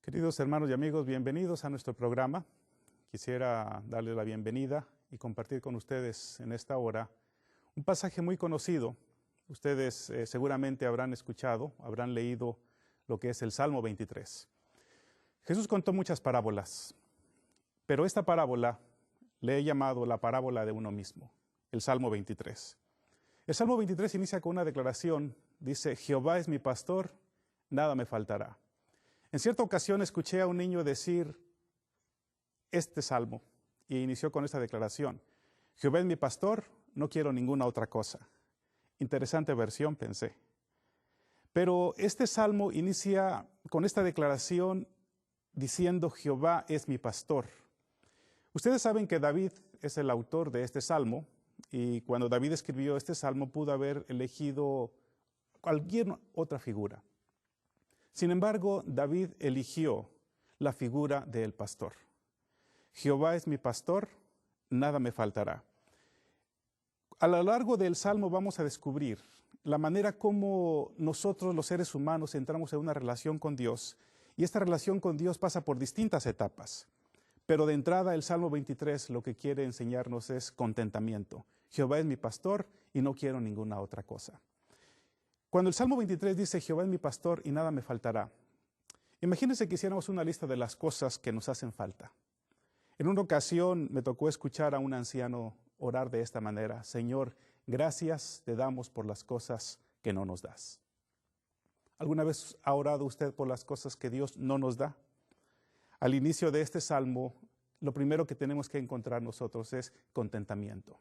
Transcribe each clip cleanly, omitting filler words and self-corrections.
Queridos hermanos y amigos, bienvenidos a nuestro programa. Quisiera darles la bienvenida y compartir con ustedes en esta hora un pasaje muy conocido. Ustedes seguramente habrán escuchado, habrán leído lo que es el Salmo 23. Jesús contó muchas parábolas, pero esta parábola le he llamado la parábola de uno mismo, el Salmo 23. El Salmo 23 inicia con una declaración, dice: Jehová es mi pastor, nada me faltará. En cierta ocasión escuché a un niño decir este salmo y inició con esta declaración: Jehová es mi pastor, no quiero ninguna otra cosa. Interesante versión, pensé. Pero este salmo inicia con esta declaración diciendo: Jehová es mi pastor. Ustedes saben que David es el autor de este salmo, y cuando David escribió este salmo pudo haber elegido cualquier otra figura. Sin embargo, David eligió la figura del pastor. Jehová es mi pastor, nada me faltará. A lo largo del Salmo vamos a descubrir la manera como nosotros los seres humanos entramos en una relación con Dios, y esta relación con Dios pasa por distintas etapas. Pero de entrada el Salmo 23 lo que quiere enseñarnos es contentamiento. Jehová es mi pastor y no quiero ninguna otra cosa. Cuando el Salmo 23 dice Jehová es mi pastor y nada me faltará, imagínense que hiciéramos una lista de las cosas que nos hacen falta. En una ocasión me tocó escuchar a un anciano orar de esta manera: Señor, gracias te damos por las cosas que no nos das. ¿Alguna vez ha orado usted por las cosas que Dios no nos da? Al inicio de este salmo, lo primero que tenemos que encontrar nosotros es contentamiento.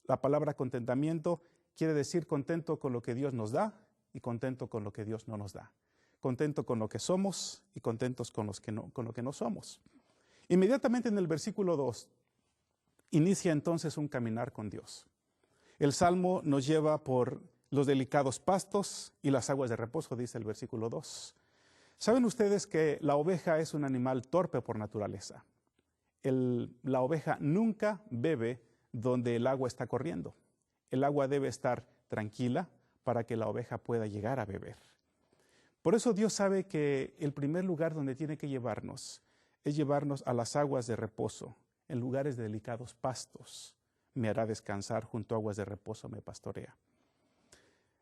La palabra contentamiento quiere decir contento con lo que Dios nos da y contento con lo que Dios no nos da. Contento con lo que somos y contentos con lo que no somos. Inmediatamente en el versículo 2, inicia entonces un caminar con Dios. El Salmo nos lleva por los delicados pastos y las aguas de reposo, dice el versículo 2. ¿Saben ustedes que la oveja es un animal torpe por naturaleza? La oveja nunca bebe donde el agua está corriendo. El agua debe estar tranquila para que la oveja pueda llegar a beber. Por eso Dios sabe que el primer lugar donde tiene que llevarnos es llevarnos a las aguas de reposo, en lugares de delicados pastos. Me hará descansar, junto a aguas de reposo me pastorea.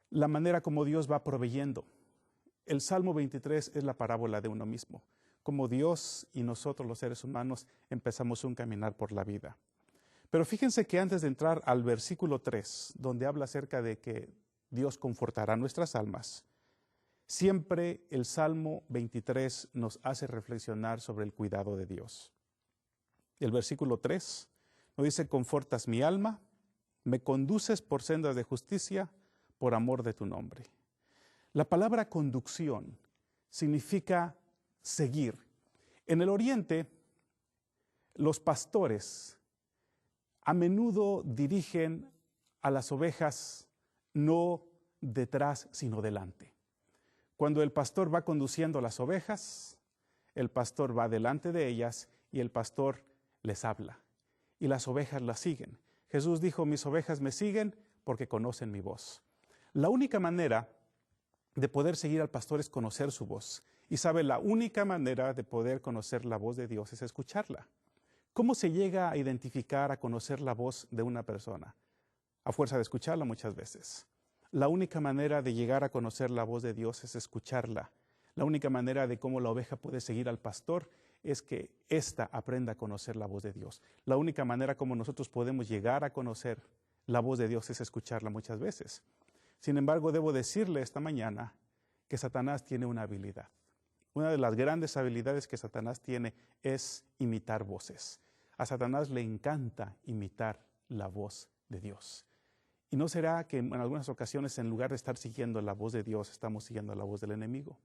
La manera como Dios va proveyendo. El Salmo 23 es la parábola de uno mismo, como Dios y nosotros los seres humanos empezamos un caminar por la vida. Pero fíjense que antes de entrar al versículo 3, donde habla acerca de que Dios confortará nuestras almas, siempre el Salmo 23 nos hace reflexionar sobre el cuidado de Dios. El versículo 3 nos dice: confortas mi alma, me conduces por sendas de justicia, por amor de tu nombre. La palabra conducción significa seguir. En el Oriente, los pastores a menudo dirigen a las ovejas no detrás, sino delante. Cuando el pastor va conduciendo las ovejas, el pastor va delante de ellas y el pastor les habla. Y las ovejas las siguen. Jesús dijo: mis ovejas me siguen porque conocen mi voz. La única manera de poder seguir al pastor es conocer su voz. Y sabe, la única manera de poder conocer la voz de Dios es escucharla. ¿Cómo se llega a identificar, a conocer la voz de una persona? A fuerza de escucharla muchas veces. La única manera de llegar a conocer la voz de Dios es escucharla. La única manera de cómo la oveja puede seguir al pastor es que ésta aprenda a conocer la voz de Dios. La única manera como nosotros podemos llegar a conocer la voz de Dios es escucharla muchas veces. Sin embargo, debo decirle esta mañana que Satanás tiene una habilidad. Una de las grandes habilidades que Satanás tiene es imitar voces. A Satanás le encanta imitar la voz de Dios. ¿Y no será que en algunas ocasiones, en lugar de estar siguiendo la voz de Dios, estamos siguiendo la voz del enemigo?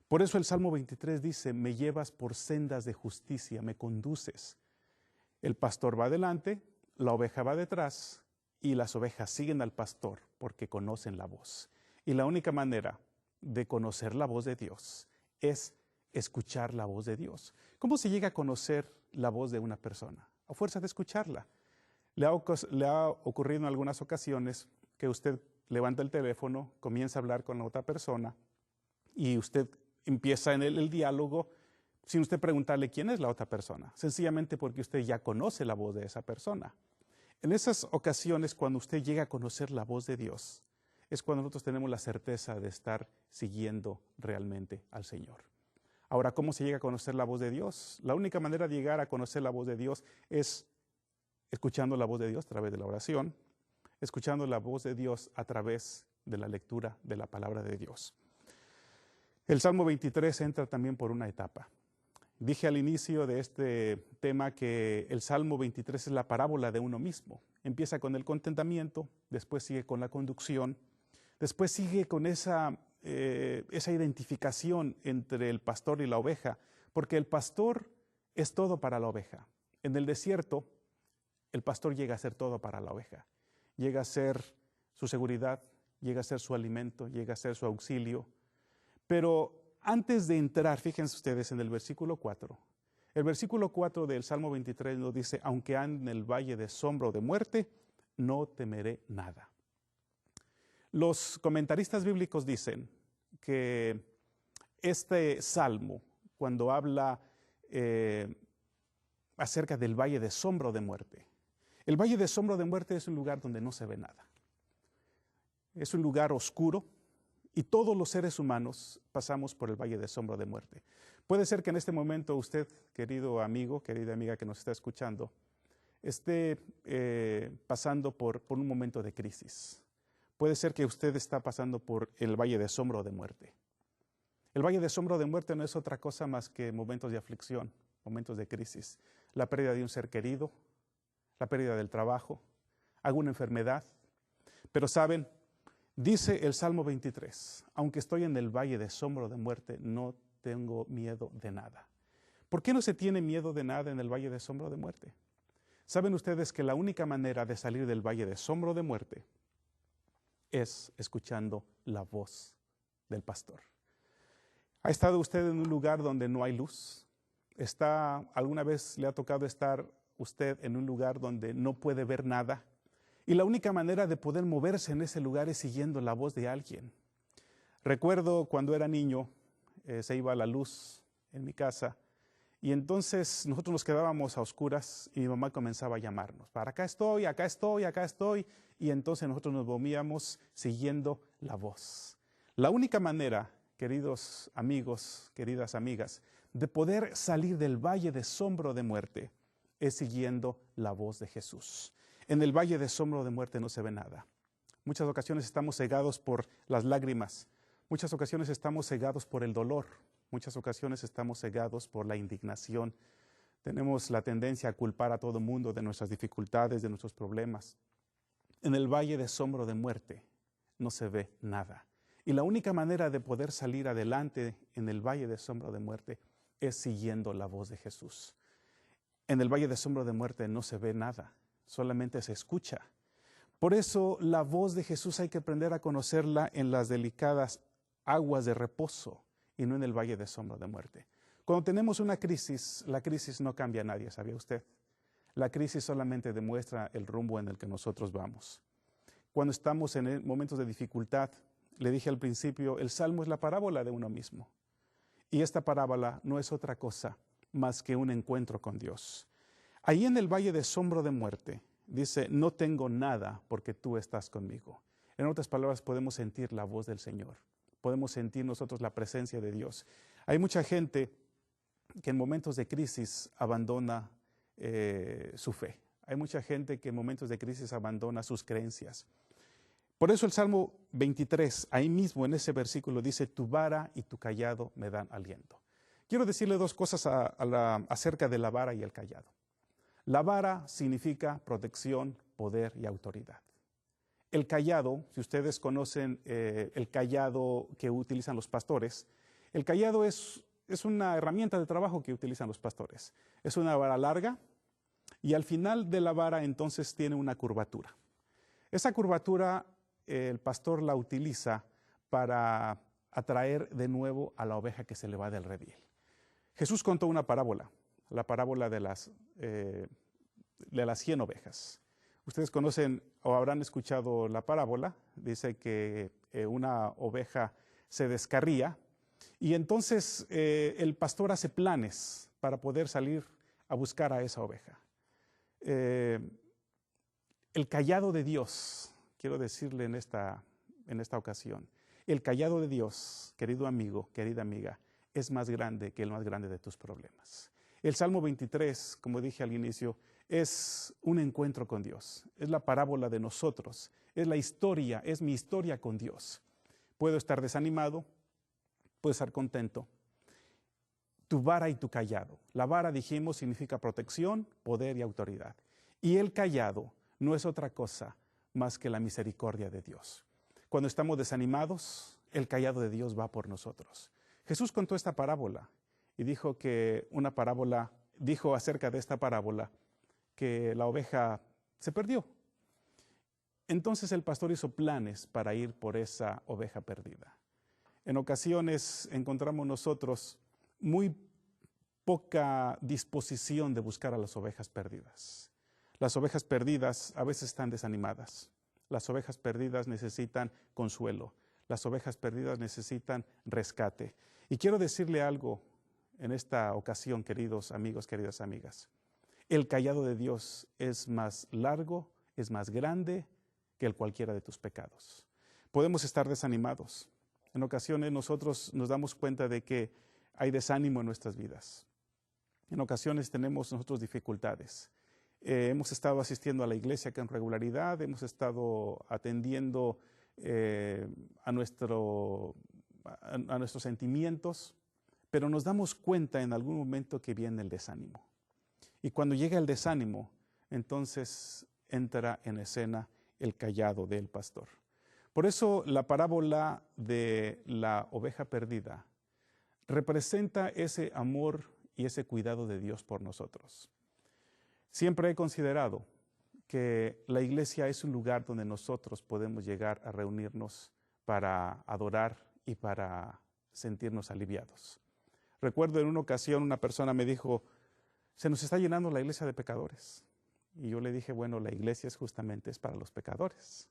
Por eso el Salmo 23 dice: me llevas por sendas de justicia, me conduces. El pastor va adelante, la oveja va detrás, y las ovejas siguen al pastor porque conocen la voz. Y la única manera de conocer la voz de Dios es escuchar la voz de Dios. ¿Cómo se llega a conocer la voz de una persona? A fuerza de escucharla. Le ha ocurrido en algunas ocasiones que usted levanta el teléfono, comienza a hablar con la otra persona y usted empieza en el diálogo sin usted preguntarle quién es la otra persona, sencillamente porque usted ya conoce la voz de esa persona. En esas ocasiones, cuando usted llega a conocer la voz de Dios, es cuando nosotros tenemos la certeza de estar siguiendo realmente al Señor. Ahora, ¿cómo se llega a conocer la voz de Dios? La única manera de llegar a conocer la voz de Dios es escuchando la voz de Dios a través de la oración, escuchando la voz de Dios a través de la lectura de la palabra de Dios. El Salmo 23 entra también por una etapa. Dije al inicio de este tema que el Salmo 23 es la parábola de uno mismo. Empieza con el contentamiento, después sigue con la conducción, después sigue con esa identificación entre el pastor y la oveja, porque el pastor es todo para la oveja. En el desierto, el pastor llega a ser todo para la oveja. Llega a ser su seguridad, llega a ser su alimento, llega a ser su auxilio. Pero antes de entrar, fíjense ustedes en el versículo 4. El versículo 4 del Salmo 23 nos dice, aunque ande en el valle de sombra o de muerte, no temeré nada. Los comentaristas bíblicos dicen que este salmo, cuando habla acerca del valle de sombra o de muerte, el valle de sombra o de muerte es un lugar donde no se ve nada. Es un lugar oscuro. Y todos los seres humanos pasamos por el valle de sombra de muerte. Puede ser que en este momento usted, querido amigo, querida amiga que nos está escuchando, esté pasando por un momento de crisis. Puede ser que usted está pasando por el valle de sombra de muerte. El valle de sombra de muerte no es otra cosa más que momentos de aflicción, momentos de crisis. La pérdida de un ser querido, la pérdida del trabajo, alguna enfermedad. Pero saben, dice el Salmo 23, aunque estoy en el valle de sombra de muerte, no tengo miedo de nada. ¿Por qué no se tiene miedo de nada en el valle de sombra de muerte? ¿Saben ustedes que la única manera de salir del valle de sombra de muerte es escuchando la voz del pastor? ¿Ha estado usted en un lugar donde no hay luz? ¿Alguna vez le ha tocado estar usted en un lugar donde no puede ver nada? Y la única manera de poder moverse en ese lugar es siguiendo la voz de alguien. Recuerdo cuando era niño, se iba la luz en mi casa y entonces nosotros nos quedábamos a oscuras y mi mamá comenzaba a llamarnos. Para acá estoy, acá estoy, acá estoy. Y entonces nosotros nos movíamos siguiendo la voz. La única manera, queridos amigos, queridas amigas, de poder salir del valle de sombra de muerte es siguiendo la voz de Jesús. En el valle de sombra de muerte no se ve nada. Muchas ocasiones estamos cegados por las lágrimas. Muchas ocasiones estamos cegados por el dolor. Muchas ocasiones estamos cegados por la indignación. Tenemos la tendencia a culpar a todo mundo de nuestras dificultades, de nuestros problemas. En el valle de sombra de muerte no se ve nada. Y la única manera de poder salir adelante en el valle de sombra de muerte es siguiendo la voz de Jesús. En el valle de sombra de muerte no se ve nada. Solamente se escucha. Por eso la voz de Jesús hay que aprender a conocerla en las delicadas aguas de reposo y no en el valle de sombra de muerte. Cuando tenemos una crisis, la crisis no cambia a nadie, ¿sabía usted? La crisis solamente demuestra el rumbo en el que nosotros vamos. Cuando estamos en momentos de dificultad, le dije al principio, el Salmo es la parábola de uno mismo. Y esta parábola no es otra cosa más que un encuentro con Dios. Ahí en el valle de sombra de muerte, dice, no tengo nada porque tú estás conmigo. En otras palabras, podemos sentir la voz del Señor. Podemos sentir nosotros la presencia de Dios. Hay mucha gente que en momentos de crisis abandona su fe. Hay mucha gente que en momentos de crisis abandona sus creencias. Por eso el Salmo 23, ahí mismo en ese versículo dice, tu vara y tu callado me dan aliento. Quiero decirle dos cosas acerca de la vara y el callado. La vara significa protección, poder y autoridad. El callado, si ustedes conocen el callado que utilizan los pastores, el callado es una herramienta de trabajo que utilizan los pastores. Es una vara larga y al final de la vara entonces tiene una curvatura. Esa curvatura el pastor la utiliza para atraer de nuevo a la oveja que se le va del redil. Jesús contó una parábola, la parábola de las 100 ovejas. Ustedes conocen o habrán escuchado la parábola. Dice que una oveja se descarría Y entonces el pastor hace planes para poder salir a buscar a esa oveja. El cayado de Dios, quiero decirle en esta ocasión, el cayado de Dios, querido amigo, querida amiga, es más grande que el más grande de tus problemas. El Salmo 23, como dije al inicio, es un encuentro con Dios. Es la parábola de nosotros. Es la historia, es mi historia con Dios. Puedo estar desanimado, puedo estar contento. Tu vara y tu cayado. La vara, dijimos, significa protección, poder y autoridad. Y el cayado no es otra cosa más que la misericordia de Dios. Cuando estamos desanimados, el cayado de Dios va por nosotros. Jesús contó esta parábola y dijo acerca de esta parábola que la oveja se perdió. Entonces el pastor hizo planes para ir por esa oveja perdida. En ocasiones encontramos nosotros muy poca disposición de buscar a las ovejas perdidas. Las ovejas perdidas a veces están desanimadas. Las ovejas perdidas necesitan consuelo. Las ovejas perdidas necesitan rescate. Y quiero decirle algo en esta ocasión, queridos amigos, queridas amigas. El cayado de Dios es más largo, es más grande que el cualquiera de tus pecados. Podemos estar desanimados. En ocasiones nosotros nos damos cuenta de que hay desánimo en nuestras vidas. En ocasiones tenemos nosotros dificultades. Hemos estado asistiendo a la iglesia con regularidad, hemos estado atendiendo a nuestros sentimientos, pero nos damos cuenta en algún momento que viene el desánimo. Y cuando llega el desánimo, entonces entra en escena el cayado del pastor. Por eso la parábola de la oveja perdida representa ese amor y ese cuidado de Dios por nosotros. Siempre he considerado que la iglesia es un lugar donde nosotros podemos llegar a reunirnos para adorar y para sentirnos aliviados. Recuerdo en una ocasión una persona me dijo, se nos está llenando la iglesia de pecadores. Y yo le dije, bueno, la iglesia es para los pecadores.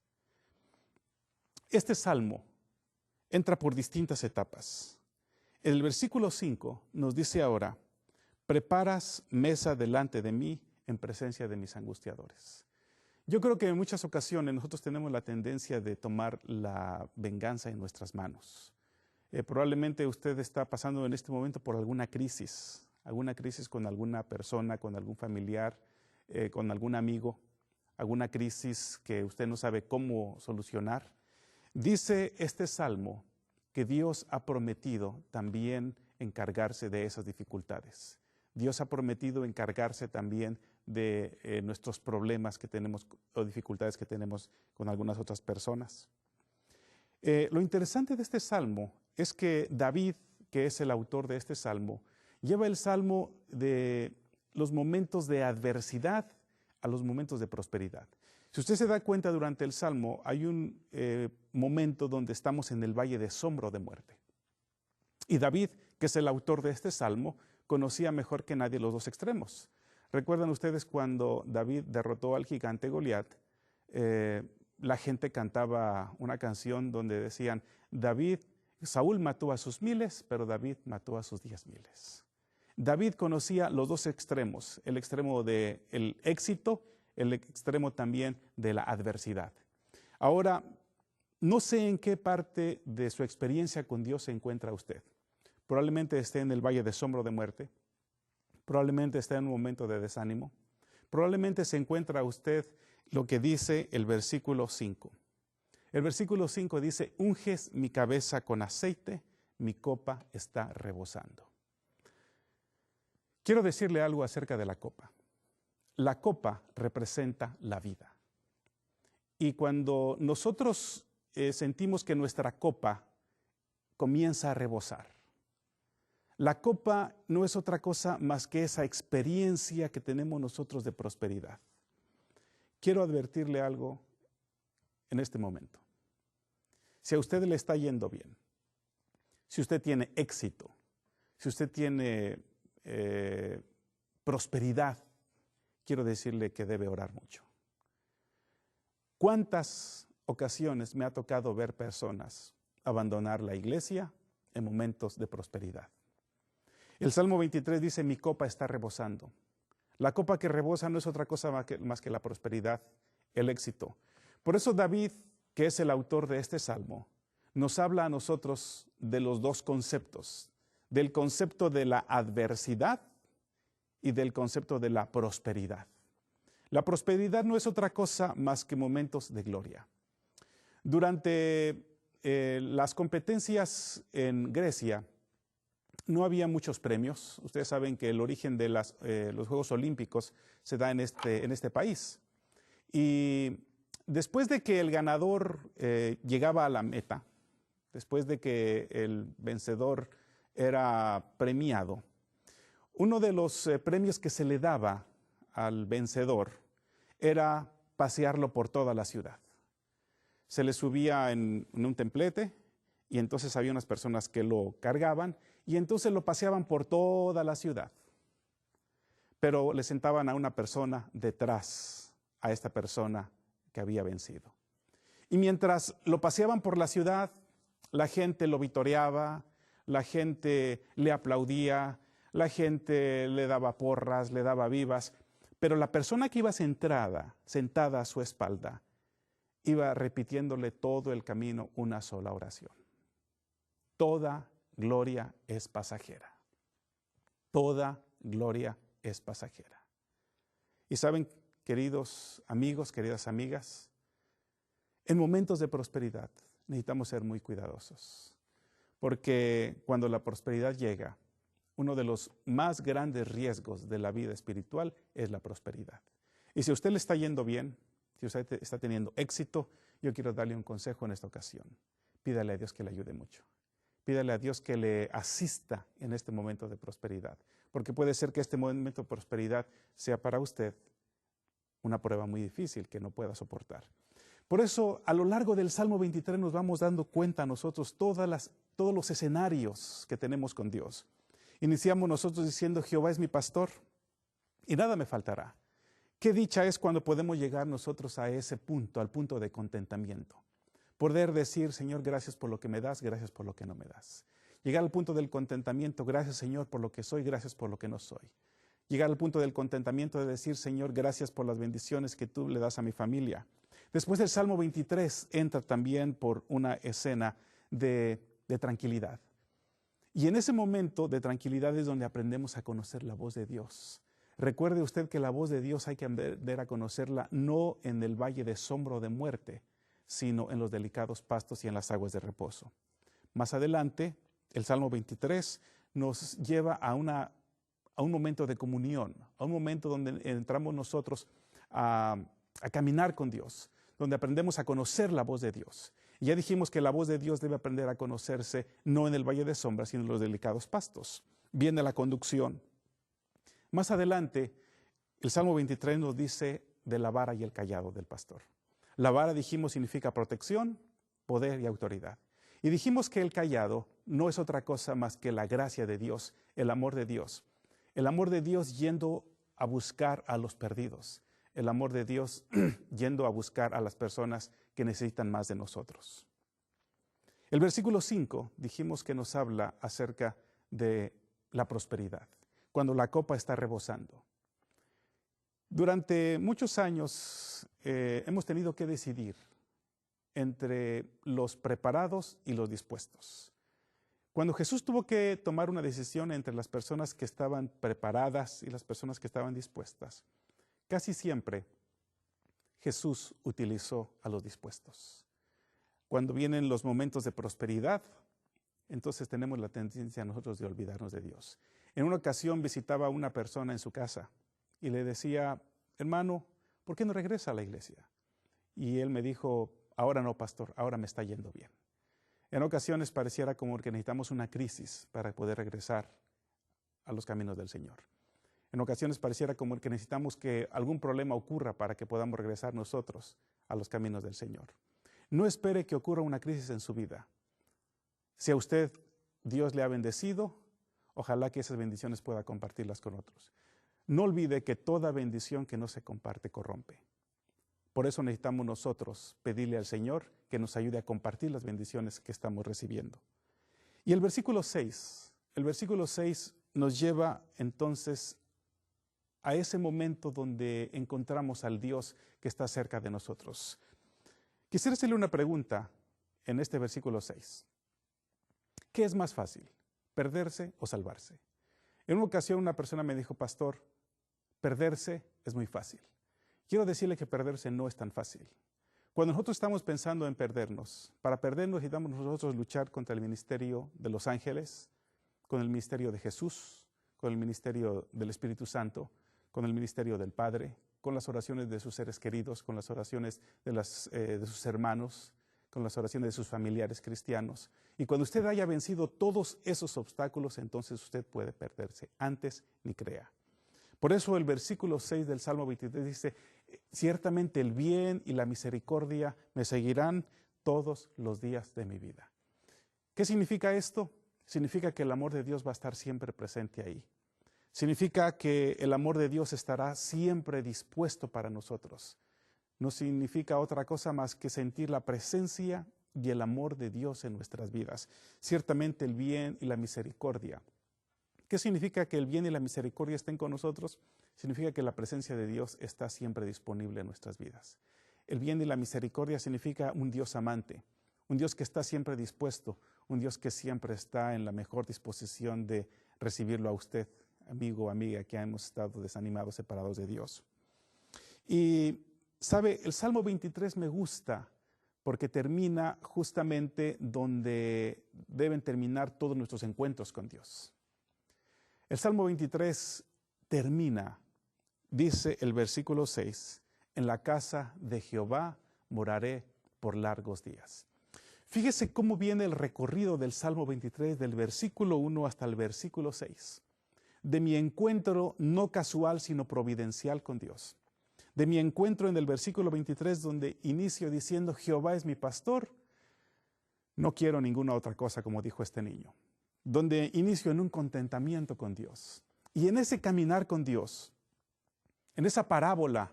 Este salmo entra por distintas etapas. El versículo 5 nos dice ahora, preparas mesa delante de mí en presencia de mis angustiadores. Yo creo que en muchas ocasiones nosotros tenemos la tendencia de tomar la venganza en nuestras manos. Probablemente usted está pasando en este momento por alguna crisis con alguna persona, con algún familiar, con algún amigo, alguna crisis que usted no sabe cómo solucionar. Dice este salmo que Dios ha prometido también encargarse de esas dificultades. Dios ha prometido encargarse también de nuestros problemas que tenemos o dificultades que tenemos con algunas otras personas. Lo interesante de este salmo es que David, que es el autor de este salmo, lleva el salmo de los momentos de adversidad a los momentos de prosperidad. Si usted se da cuenta durante el salmo, hay un momento donde estamos en el valle de sombra de muerte. Y David, que es el autor de este salmo, conocía mejor que nadie los dos extremos. ¿Recuerdan ustedes cuando David derrotó al gigante Goliat? La gente cantaba una canción donde decían, Saúl mató a sus miles, pero David mató a sus 10,000. David conocía los dos extremos, el extremo del éxito, el extremo también de la adversidad. Ahora, no sé en qué parte de su experiencia con Dios se encuentra usted. Probablemente esté en el valle de sombra de muerte, probablemente esté en un momento de desánimo, probablemente se encuentra usted lo que dice el versículo 5. El versículo 5 dice, unges mi cabeza con aceite, mi copa está rebosando. Quiero decirle algo acerca de la copa. La copa representa la vida. Y cuando nosotros sentimos que nuestra copa comienza a rebosar, la copa no es otra cosa más que esa experiencia que tenemos nosotros de prosperidad. Quiero advertirle algo en este momento. Si a usted le está yendo bien, si usted tiene éxito, si usted tiene prosperidad, quiero decirle que debe orar mucho. ¿Cuántas ocasiones me ha tocado ver personas abandonar la iglesia, en momentos de prosperidad. El Salmo 23 dice, mi copa está rebosando. La copa que rebosa no es otra cosa más que la prosperidad, el éxito. Por eso David, que es el autor de este salmo, nos habla a nosotros de los dos conceptos, del concepto de la adversidad y del concepto de la prosperidad. La prosperidad no es otra cosa más que momentos de gloria. Durante las competencias en Grecia, no había muchos premios. Ustedes saben que el origen de los Juegos Olímpicos se da en este país. Y después de que el ganador llegaba a la meta, después de que el vencedor era premiado, uno de los premios que se le daba al vencedor era pasearlo por toda la ciudad. Se le subía en un templete y entonces había unas personas que lo cargaban y entonces lo paseaban por toda la ciudad. Pero le sentaban a una persona detrás, a esta persona que había vencido. Y mientras lo paseaban por la ciudad, la gente lo vitoreaba, la gente le aplaudía, la gente le daba porras, le daba vivas, pero la persona que iba sentada a su espalda, iba repitiéndole todo el camino una sola oración. Toda gloria es pasajera. Toda gloria es pasajera. Y saben, queridos amigos, queridas amigas, en momentos de prosperidad necesitamos ser muy cuidadosos, porque cuando la prosperidad llega, uno de los más grandes riesgos de la vida espiritual es la prosperidad. Y si a usted le está yendo bien, si usted está teniendo éxito, yo quiero darle un consejo en esta ocasión. Pídale a Dios que le ayude mucho. Pídale a Dios que le asista en este momento de prosperidad, porque puede ser que este momento de prosperidad sea para usted una prueba muy difícil que no pueda soportar. Por eso, a lo largo del Salmo 23 nos vamos dando cuenta a nosotros todos los escenarios que tenemos con Dios. Iniciamos nosotros diciendo, Jehová es mi pastor y nada me faltará. Qué dicha es cuando podemos llegar nosotros a ese punto, al punto de contentamiento. Poder decir, Señor, gracias por lo que me das, gracias por lo que no me das. Llegar al punto del contentamiento, gracias, Señor, por lo que soy, gracias por lo que no soy. Llegar al punto del contentamiento de decir, Señor, gracias por las bendiciones que tú le das a mi familia. Después del Salmo 23 entra también por una escena de tranquilidad. Y en ese momento de tranquilidad es donde aprendemos a conocer la voz de Dios. Recuerde usted que la voz de Dios hay que aprender a conocerla no en el valle de sombra o de muerte, sino en los delicados pastos y en las aguas de reposo. Más adelante, el Salmo 23 nos lleva a un momento de comunión, a un momento donde entramos nosotros a caminar con Dios, donde aprendemos a conocer la voz de Dios. Y ya dijimos que la voz de Dios debe aprender a conocerse no en el valle de sombras, sino en los delicados pastos. Viene la conducción. Más adelante, el Salmo 23 nos dice de la vara y el cayado del pastor. La vara, dijimos, significa protección, poder y autoridad. Y dijimos que el cayado no es otra cosa más que la gracia de Dios, el amor de Dios. El amor de Dios yendo a buscar a los perdidos. El amor de Dios yendo a buscar a las personas que necesitan más de nosotros. El versículo 5 dijimos que nos habla acerca de la prosperidad, cuando la copa está rebosando. Durante muchos años hemos tenido que decidir entre los preparados y los dispuestos. Cuando Jesús tuvo que tomar una decisión entre las personas que estaban preparadas y las personas que estaban dispuestas, casi siempre Jesús utilizó a los dispuestos. Cuando vienen los momentos de prosperidad, entonces tenemos la tendencia nosotros de olvidarnos de Dios. En una ocasión visitaba a una persona en su casa y le decía, hermano, ¿por qué no regresa a la iglesia? Y él me dijo, ahora no, pastor, ahora me está yendo bien. En ocasiones pareciera como que necesitamos una crisis para poder regresar a los caminos del Señor. En ocasiones pareciera como que necesitamos que algún problema ocurra para que podamos regresar nosotros a los caminos del Señor. No espere que ocurra una crisis en su vida. Si a usted Dios le ha bendecido, ojalá que esas bendiciones pueda compartirlas con otros. No olvide que toda bendición que no se comparte corrompe. Por eso necesitamos nosotros pedirle al Señor que nos ayude a compartir las bendiciones que estamos recibiendo. Y el versículo 6 nos lleva entonces a ese momento donde encontramos al Dios que está cerca de nosotros. Quisiera hacerle una pregunta en este versículo 6. ¿Qué es más fácil, perderse o salvarse? En una ocasión una persona me dijo, pastor, perderse es muy fácil. Quiero decirle que perderse no es tan fácil. Cuando nosotros estamos pensando en perdernos, para perdernos necesitamos nosotros luchar contra el ministerio de los ángeles, con el ministerio de Jesús, con el ministerio del Espíritu Santo, con el ministerio del Padre, con las oraciones de sus seres queridos, con las oraciones de sus hermanos, con las oraciones de sus familiares cristianos. Y cuando usted haya vencido todos esos obstáculos, entonces usted puede perderse. Antes ni crea. Por eso el versículo 6 del Salmo 23 dice, ciertamente el bien y la misericordia me seguirán todos los días de mi vida. ¿Qué significa esto? Significa que el amor de Dios va a estar siempre presente ahí. Significa que el amor de Dios estará siempre dispuesto para nosotros. No significa otra cosa más que sentir la presencia y el amor de Dios en nuestras vidas. Ciertamente el bien y la misericordia. ¿Qué significa que el bien y la misericordia estén con nosotros? Significa que la presencia de Dios está siempre disponible en nuestras vidas. El bien y la misericordia significa un Dios amante, un Dios que está siempre dispuesto, un Dios que siempre está en la mejor disposición de recibirlo a usted, amigo o amiga, que hemos estado desanimados, separados de Dios. Y, ¿sabe? El Salmo 23 me gusta porque termina justamente donde deben terminar todos nuestros encuentros con Dios. El Salmo 23 termina, dice el versículo 6, en la casa de Jehová moraré por largos días. Fíjese cómo viene el recorrido del Salmo 23 del versículo 1 hasta el versículo 6. De mi encuentro no casual sino providencial con Dios. De mi encuentro en el versículo 23 donde inicio diciendo Jehová es mi pastor, no quiero ninguna otra cosa como dijo este niño. Donde inicio en un contentamiento con Dios. Y en ese caminar con Dios, en esa parábola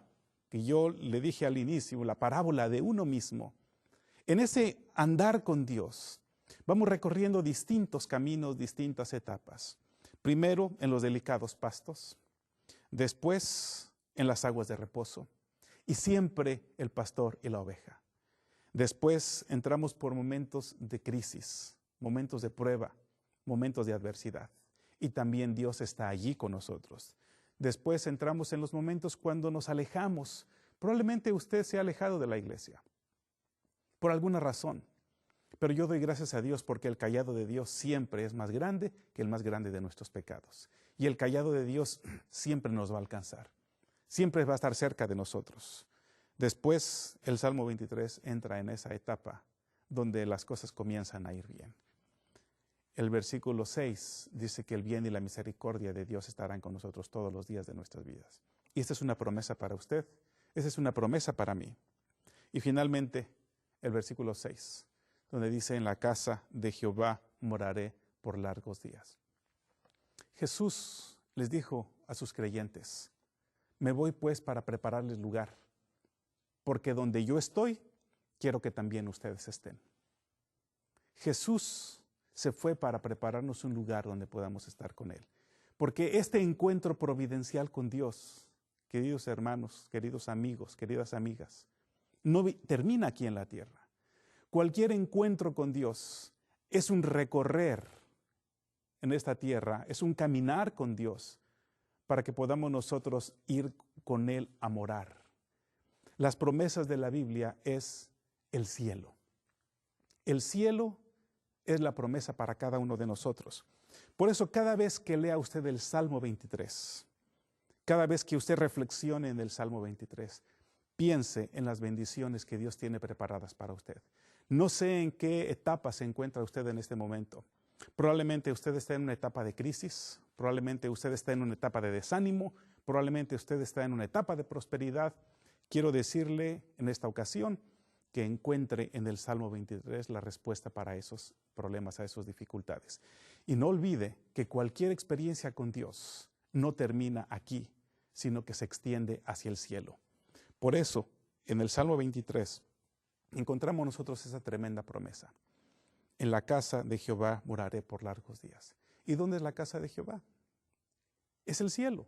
que yo le dije al inicio, la parábola de uno mismo, en ese andar con Dios, vamos recorriendo distintos caminos, distintas etapas. Primero en los delicados pastos, después en las aguas de reposo y siempre el pastor y la oveja. Después entramos por momentos de crisis, momentos de prueba, momentos de adversidad y también Dios está allí con nosotros. Después entramos en los momentos cuando nos alejamos. Probablemente usted se ha alejado de la iglesia por alguna razón. Pero yo doy gracias a Dios porque el cayado de Dios siempre es más grande que el más grande de nuestros pecados. Y el cayado de Dios siempre nos va a alcanzar. Siempre va a estar cerca de nosotros. Después el Salmo 23 entra en esa etapa donde las cosas comienzan a ir bien. El versículo 6 dice que el bien y la misericordia de Dios estarán con nosotros todos los días de nuestras vidas. Y esta es una promesa para usted. Esta es una promesa para mí. Y finalmente el versículo 6. Donde dice, en la casa de Jehová moraré por largos días. Jesús les dijo a sus creyentes, me voy pues para prepararles lugar, porque donde yo estoy, quiero que también ustedes estén. Jesús se fue para prepararnos un lugar donde podamos estar con Él. Porque este encuentro providencial con Dios, queridos hermanos, queridos amigos, queridas amigas, no termina aquí en la tierra. Cualquier encuentro con Dios es un recorrer en esta tierra, es un caminar con Dios para que podamos nosotros ir con Él a morar. Las promesas de la Biblia es el cielo. El cielo es la promesa para cada uno de nosotros. Por eso cada vez que lea usted el Salmo 23, cada vez que usted reflexione en el Salmo 23, piense en las bendiciones que Dios tiene preparadas para usted. No sé en qué etapa se encuentra usted en este momento. Probablemente usted está en una etapa de crisis, probablemente usted está en una etapa de desánimo, probablemente usted está en una etapa de prosperidad. Quiero decirle en esta ocasión que encuentre en el Salmo 23 la respuesta para esos problemas, a esas dificultades. Y no olvide que cualquier experiencia con Dios no termina aquí, sino que se extiende hacia el cielo. Por eso, en el Salmo 23, encontramos nosotros esa tremenda promesa. En la casa de Jehová moraré por largos días. ¿Y dónde es la casa de Jehová? Es el cielo.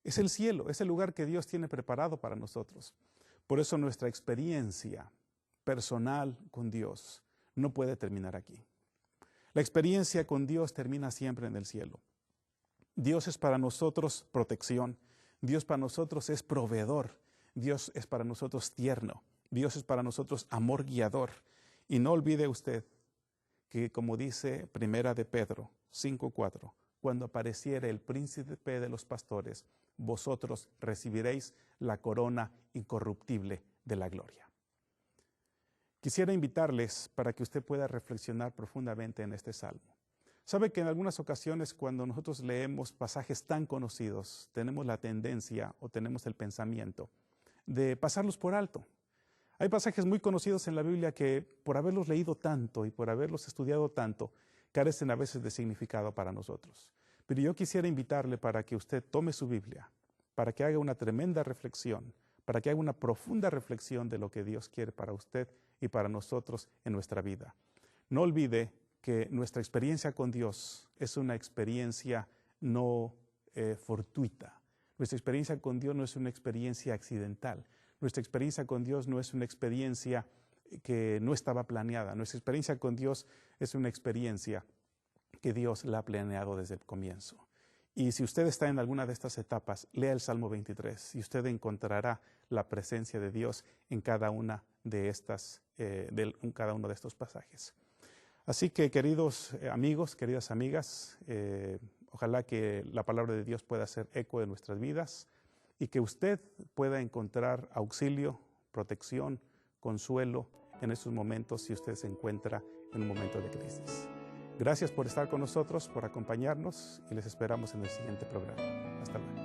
Es el cielo, es el lugar que Dios tiene preparado para nosotros. Por eso nuestra experiencia personal con Dios no puede terminar aquí. La experiencia con Dios termina siempre en el cielo. Dios es para nosotros protección. Dios para nosotros es proveedor. Dios es para nosotros tierno. Dios es para nosotros amor guiador. Y no olvide usted que, como dice Primera de Pedro 5:4, cuando apareciere el príncipe de los pastores, vosotros recibiréis la corona incorruptible de la gloria. Quisiera invitarles para que usted pueda reflexionar profundamente en este salmo. Sabe que en algunas ocasiones cuando nosotros leemos pasajes tan conocidos, tenemos la tendencia o tenemos el pensamiento de pasarlos por alto. Hay pasajes muy conocidos en la Biblia que por haberlos leído tanto y por haberlos estudiado tanto, carecen a veces de significado para nosotros. Pero yo quisiera invitarle para que usted tome su Biblia, para que haga una tremenda reflexión, para que haga una profunda reflexión de lo que Dios quiere para usted y para nosotros en nuestra vida. No olvide que nuestra experiencia con Dios es una experiencia no fortuita. Nuestra experiencia con Dios no es una experiencia accidental. Nuestra experiencia con Dios no es una experiencia que no estaba planeada. Nuestra experiencia con Dios es una experiencia que Dios la ha planeado desde el comienzo. Y si usted está en alguna de estas etapas, lea el Salmo 23 y usted encontrará la presencia de Dios en cada una de en cada uno de estos pasajes. Así que, queridos amigos, queridas amigas, ojalá que la palabra de Dios pueda hacer eco de nuestras vidas y que usted pueda encontrar auxilio, protección, consuelo en estos momentos si usted se encuentra en un momento de crisis. Gracias por estar con nosotros, por acompañarnos y les esperamos en el siguiente programa. Hasta luego.